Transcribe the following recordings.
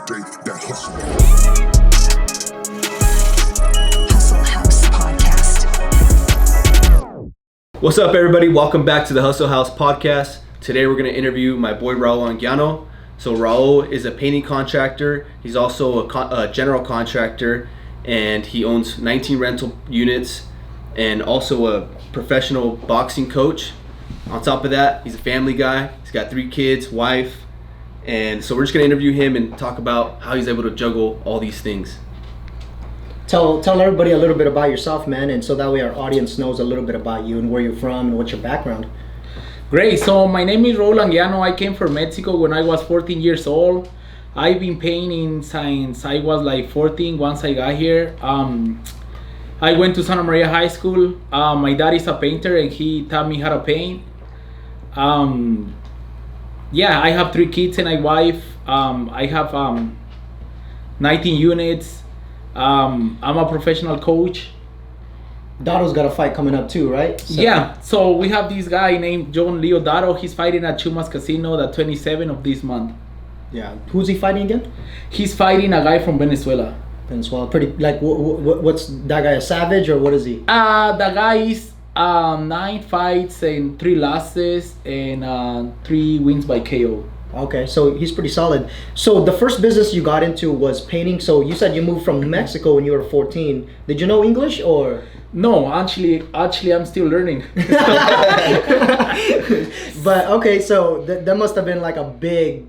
day, that hustle. Hustle House Podcast. What's up, everybody? Welcome back to the Hustle House Podcast. Today we're going to interview my boy Raul Anguiano. So Raul is a painting contractor. He's also a general contractor, and he owns 19 rental units and also a professional boxing coach. On top of that, he's a family guy. He's got 3 kids, wife, and so we're just going to interview him and talk about how he's able to juggle all these things. Tell everybody a little bit about yourself, man, and so that way our audience knows a little bit about you and where you're from and what's your background. Great. So my name is Raul Anguiano. I came from Mexico when I was 14 years old. I've been painting since I was like 14 once I got here. I went to Santa Maria High School. My dad is a painter and he taught me how to paint. I have 3 kids and a wife. I have 19 units. I'm a professional coach. Dado's got a fight coming up too, right? So we have this guy named John Leo Dado. He's fighting at Chumas Casino the 27th of this month. Yeah. Who's he fighting again? He's fighting a guy from Venezuela. Venezuela. Pretty, like, what's that guy, a savage or what is he? The guy is 9 fights and 3 losses and 3 wins by KO. Okay, so he's pretty solid. So the first business you got into was painting. So you said you moved from Mexico when you were 14. Did you know English or? No, actually, I'm still learning. But okay, so that must have been like a big,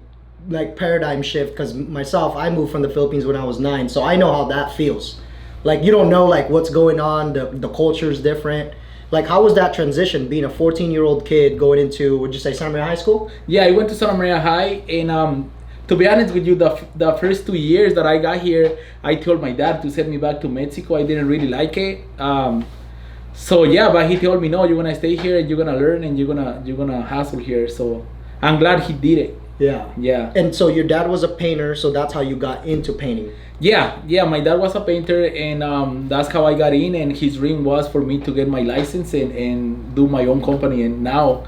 like, paradigm shift. Because myself, I moved from the Philippines when I was 9, so I know how that feels. Like, you don't know like what's going on. The culture is different. Like, how was that transition, being a 14-year-old kid going into, would you say, Santa Maria High School? Yeah, I went to Santa Maria High, and to be honest with you, the first 2 years that I got here, I told my dad to send me back to Mexico. I didn't really like it. But he told me, no, you're gonna stay here and you're gonna learn and you're gonna hustle here. So I'm glad he did it. Yeah. And so your dad was a painter, so that's how you got into painting. Yeah, my dad was a painter, and that's how I got in, and his dream was for me to get my license and do my own company. And now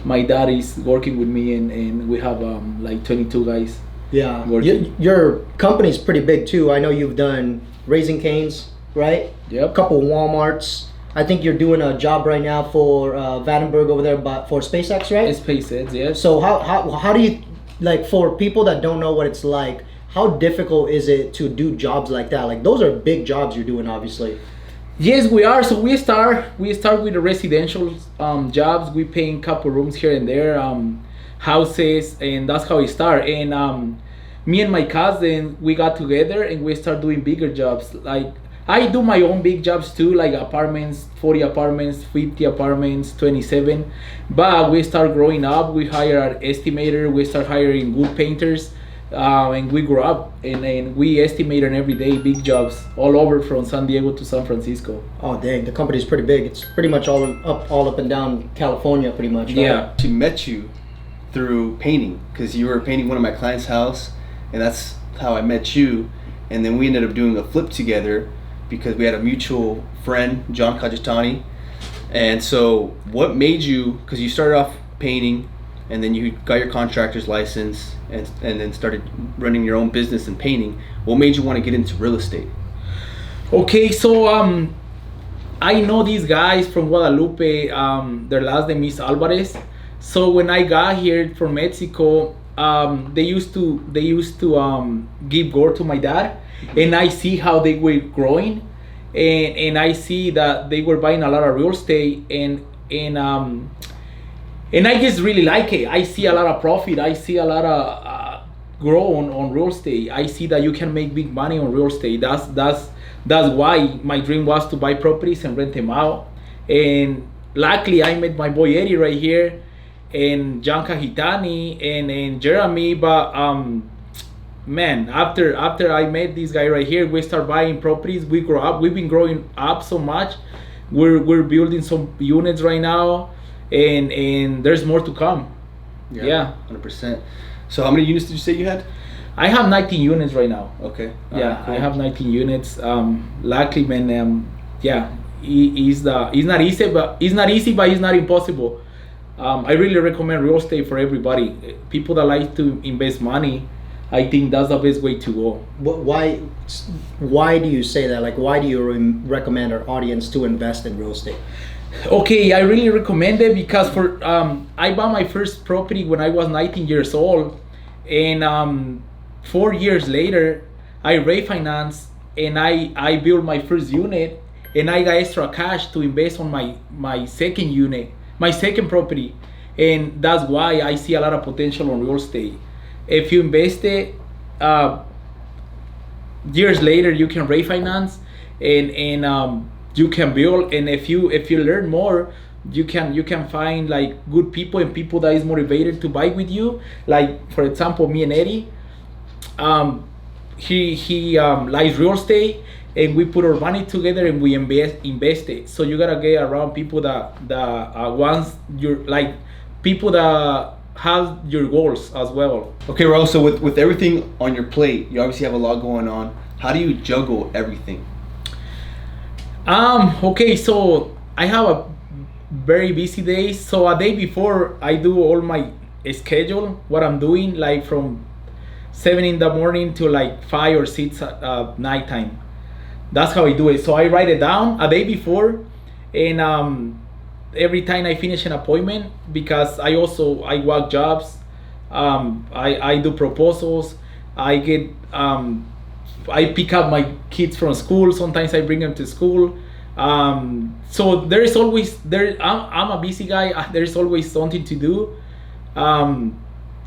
my dad is working with me, and we have like 22 guys. Yeah, working. Your company's pretty big too. I know you've done Raising Cane's, right? Yep. A couple Walmarts. I think you're doing a job right now for Vandenberg over there, but for SpaceX, right? SpaceX, yes. So how do you, like, for people that don't know what it's like, how difficult is it to do jobs like that? Like, those are big jobs you're doing, obviously. Yes, we are. So we start with the residential jobs. We paint a couple rooms here and there, houses, and that's how we start. And me and my cousin, we got together and we start doing bigger jobs. Like, I do my own big jobs too, like apartments, 40 apartments, 50 apartments, 27. But we start growing up. We hire an estimator. We start hiring good painters. And we grew up and we estimate on every day big jobs all over from San Diego to San Francisco. Oh dang, the company's pretty big. It's pretty much all up and down California, pretty much. Right? Yeah. She met you through painting because you were painting one of my clients' house, and that's how I met you. And then we ended up doing a flip together because we had a mutual friend, John Kajitani. And so what made you, because you started off painting and then you got your contractor's license and then started running your own business and painting, what made you want to get into real estate? Okay, so I know these guys from Guadalupe. Their last name is Alvarez. So when I got here from Mexico, they used to give gold to my dad, and I see how they were growing, and I see that they were buying a lot of real estate, and I just really like it. I see a lot of profit. I see a lot of grow on real estate. I see that you can make big money on real estate. That's why my dream was to buy properties and rent them out. And luckily, I met my boy Eddie right here, and John Kahitani and Jeremy. But man, after I met this guy right here, we start buying properties. We grow up. We've been growing up so much. We're building some units right now. And there's more to come. Yeah. 100%. So how many units did you say you had? I have 19 units right now. Okay. Yeah, cool. I have 19 units. Luckily, man, it's not easy, but it's not impossible. I really recommend real estate for everybody. People that like to invest money, I think that's the best way to go. Why do you say that? Like, why do you recommend our audience to invest in real estate? Okay, I really recommend it because I bought my first property when I was 19 years old, and 4 years later, I refinanced and I built my first unit, and I got extra cash to invest on my second unit, my second property, and that's why I see a lot of potential on real estate. If you invest it, years later you can refinance and you can build, and if you learn more, you can find like good people and people that is motivated to buy with you. Like for example, me and Eddie, he likes real estate, and we put our money together and we invest it. So you gotta get around people that wants your, like, people that have your goals as well. Okay, Raul, so with everything on your plate, you obviously have a lot going on. How do you juggle everything? Okay, so I have a very busy day. So a day before, I do all my schedule, what I'm doing, like from 7 in the morning to like 5 or 6 at nighttime. That's how I do it. So I write it down a day before, and every time I finish an appointment, because I work jobs, I do proposals, I pick up my kids from school. Sometimes I bring them to school. So there is always I'm a busy guy. There's always something to do.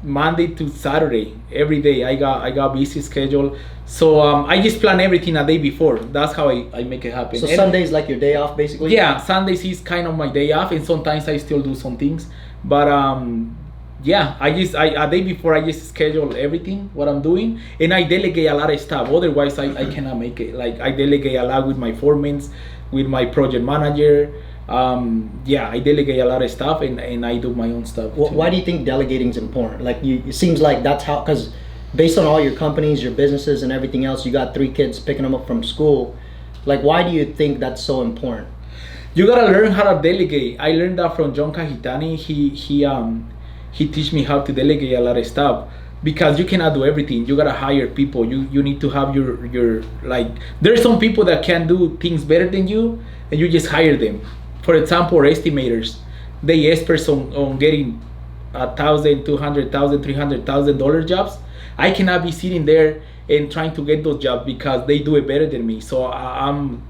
Monday to Saturday, every day I got busy schedule. So I just plan everything a day before. That's how I make it happen. So Sunday's like your day off, basically? Yeah, Sundays is kind of my day off, and sometimes I still do some things. But yeah, a day before I just schedule everything what I'm doing, and I delegate a lot of stuff. Otherwise, I cannot make it. Like I delegate a lot with my foremen, with my project manager. Yeah, I delegate a lot of stuff, and I do my own stuff. Why do you think delegating is important? Like it seems like that's how, because based on all your companies, your businesses, and everything else, you got 3 kids picking them up from school. Like, why do you think that's so important? You gotta learn how to delegate. I learned that from John Kahitani. He teach me how to delegate a lot of stuff, because you cannot do everything. You gotta hire people. You need to have your like. There's some people that can do things better than you, and you just hire them. For example, estimators, they experts on getting $1,000, $200,000, $300,000 jobs. I cannot be sitting there and trying to get those jobs because they do it better than me. So I'm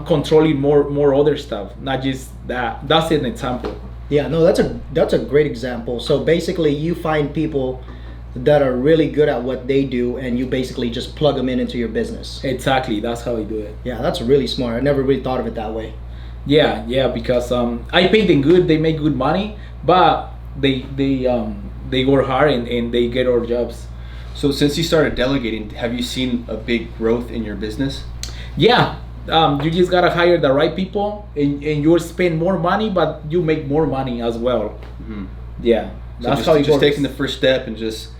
controlling more other stuff, not just that. That's an example. Yeah, no, that's a great example. So basically, you find people that are really good at what they do, and you basically just plug them into your business. Exactly, that's how I do it. Yeah, that's really smart. I never really thought of it that way. Yeah, because I pay them good. They make good money, but they work hard and they get our jobs. So since you started delegating, have you seen a big growth in your business? Yeah, you just gotta hire the right people, and you'll spend more money, but you make more money as well. Mm-hmm. Yeah, so that's how it works. Just taking the first step and just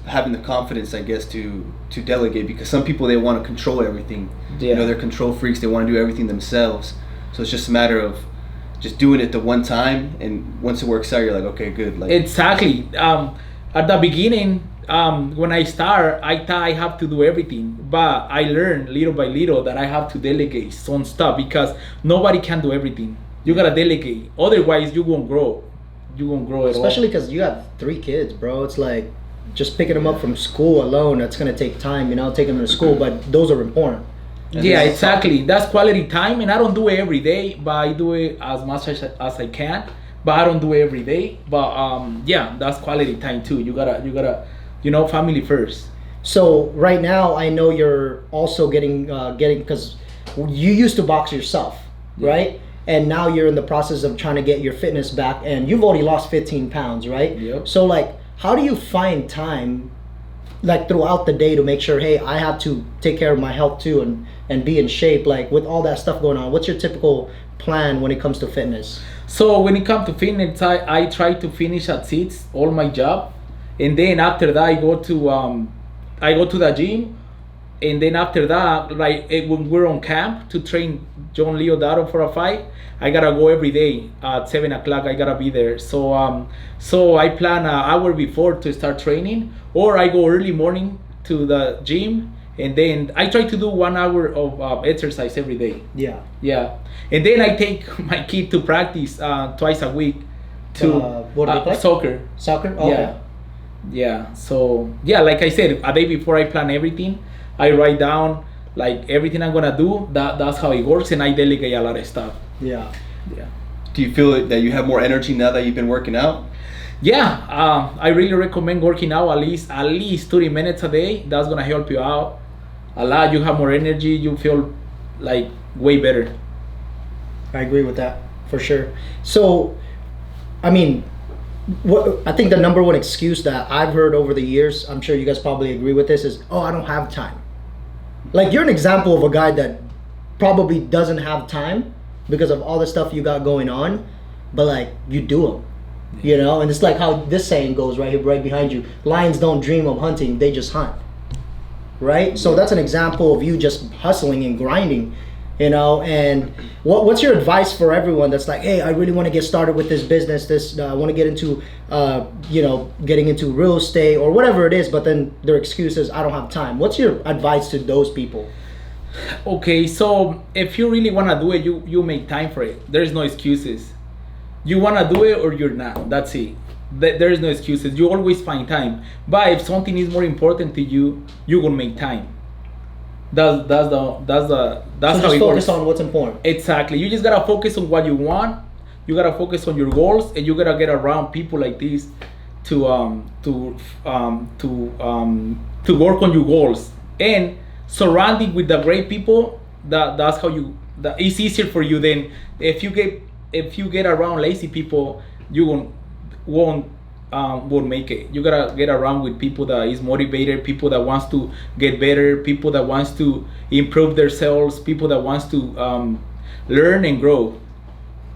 having the confidence, I guess, to delegate, because some people, they want to control everything. Yeah. You know, they're control freaks. They want to do everything themselves. So it's just a matter of just doing it the one time, and once it works out, you're like, okay, good. Like, exactly. At the beginning, when I start, I thought I have to do everything, but I learned little by little that I have to delegate some stuff, because nobody can do everything. You gotta delegate, otherwise you won't grow. You won't grow at all. Especially because you have 3 kids, bro. It's like just picking them up from school alone. That's gonna take time, taking them to school. But those are important. Yeah, exactly. That's quality time, and I don't do it every day, but I do it as much as I can. But I don't do it every day. But yeah, that's quality time too. You gotta, family first. So right now, I know you're also getting because you used to box yourself, right? And now you're in the process of trying to get your fitness back, and you've already lost 15 pounds, right? Yep. So like, how do you find time, like throughout the day, to make sure, hey, I have to take care of my health too, and be in shape, like with all that stuff going on? What's your typical plan when it comes to fitness? So when it comes to fitness, I try to finish at 6 all my job, and then after that I go to the gym, And then after that, like when we're on camp to train John Leo Dado for a fight, I gotta go every day at 7 o'clock. I gotta be there. So I plan an hour before to start training, or I go early morning to the gym, and then I try to do 1 hour of exercise every day. Yeah. And then I take my kid to practice twice a week to what do they play? soccer. Okay. Yeah. So yeah, like I said, a day before I plan everything. I write down like everything I'm gonna do. That's how it works, and I delegate a lot of stuff. Yeah. Do you feel that you have more energy now that you've been working out? Yeah, I really recommend working out at least 30 minutes a day. That's gonna help you out a lot. You have more energy. You feel like way better. I agree with that for sure. So, I mean, I think the number one excuse that I've heard over the years, I'm sure you guys probably agree with this, is, oh, I don't have time. Like, you're an example of a guy that probably doesn't have time because of all the stuff you got going on, but like, you do them, you know? And it's like how this saying goes right here, right behind you: lions don't dream of hunting, they just hunt, right? So that's an example of you just hustling and grinding, you know? And what's your advice for everyone that's like, hey, I really want to get started with this business, I want to get into getting into real estate or whatever it is, but then their excuse is, I don't have time. What's your advice to those people? Okay, so if you really want to do it, you make time for it. There's no excuses. You want to do it or you're not. That's it. There is no excuses. You always find time. But if something is more important to you, you will make time. That's So how just it focus works. on what's important. Exactly. You just gotta focus on what you want. You gotta focus on your goals, and you gotta get around people like this to work on your goals, and surrounding with the great people. That's how it's easier for you. Then if you get around lazy people, you won't make it. You gotta get around with people that is motivated, people that wants to get better, people that wants to improve themselves, people that wants to learn and grow.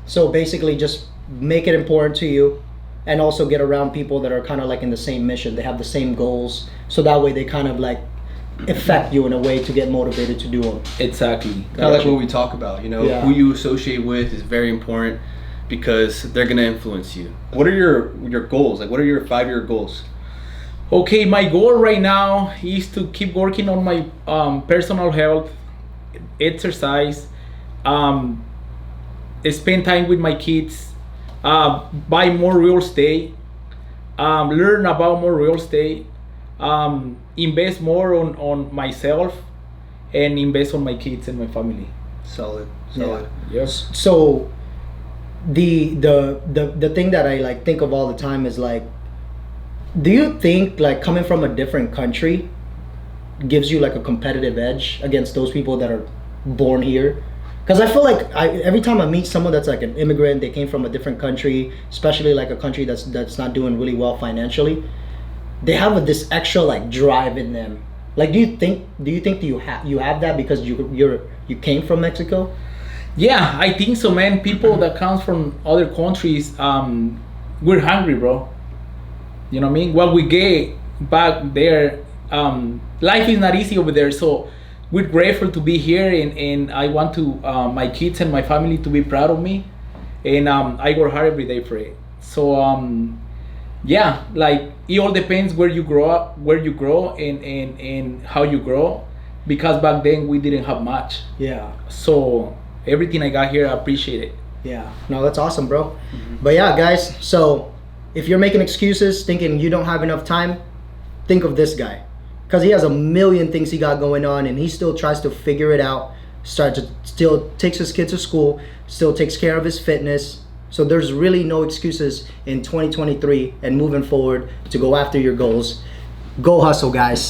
So basically just make it important to you, and also get around people that are kind of like in the same mission. They have the same goals, so that way they kind of like affect you in a way to get motivated to do them. Exactly. Kind of like what we talk about, Yeah. who you associate with is very important because they're gonna influence you. What are your goals? Like, what are your 5-year goals? Okay, my goal right now is to keep working on my personal health, exercise, spend time with my kids, buy more real estate, learn about more real estate, invest more on myself, and invest on my kids and my family. Solid. Yes. So the thing that I like think of all the time is like, do you think like coming from a different country gives you like a competitive edge against those people that are born here? Because I feel like every time I meet someone that's like an immigrant, they came from a different country, especially like a country that's not doing really well financially, they have this extra like drive in them. Like, do you think you have that because you came from Mexico? Yeah, I think so, man. People that comes from other countries, we're hungry, bro. You know what I mean? What we get back there, life is not easy over there, so we're grateful to be here, and I want to my kids and my family to be proud of me, and I work hard every day for it. So yeah, like it all depends where you grow up, and how you grow, because back then we didn't have much. Yeah. So everything I got here, I appreciate it. Yeah. No, that's awesome, bro. But yeah, guys, so if you're making excuses thinking you don't have enough time, think of this guy. Because he has a million things he got going on, and he still tries to figure it out, still takes his kids to school, still takes care of his fitness. So there's really no excuses in 2023 and moving forward to go after your goals. Go hustle, guys.